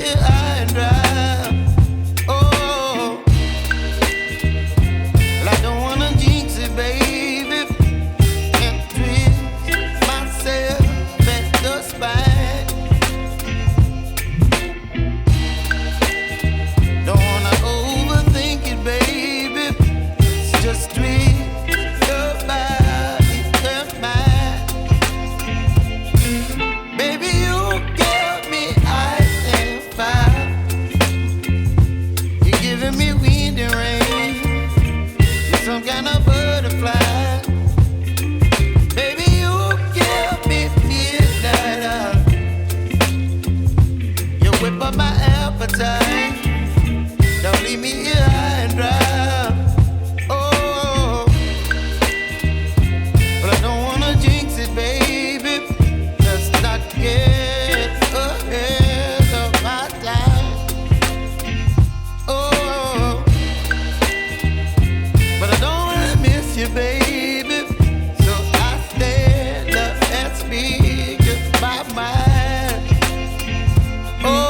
here high and dry. Oh, well, I don't wanna jinx it, baby, and twist myself at the spine. Don't wanna overthink it, baby. It's just twist your body and mine. Baby, you give me ice and fire. You're giving me wind and rain. You're some kind of butterfly. Baby, you give me midnight. You whip up my appetite. Don't leave me here high and dry. Oh, but I don't wanna jinx it, baby. Let's not get ahead of my time. Oh, but I don't wanna miss you, baby. So I stand up and speak my mind. Oh.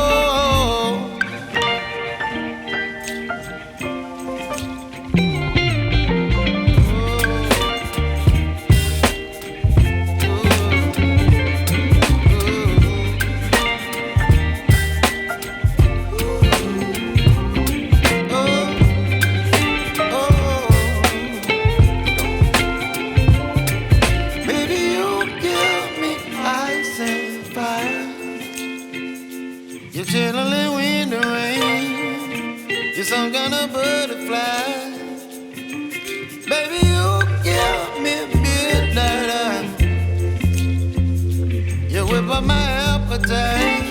Baby, you give me ice and fire. You're chilling wind and rain. You're some kind of butterfly. Baby, you give me midnight. You whip up my appetite.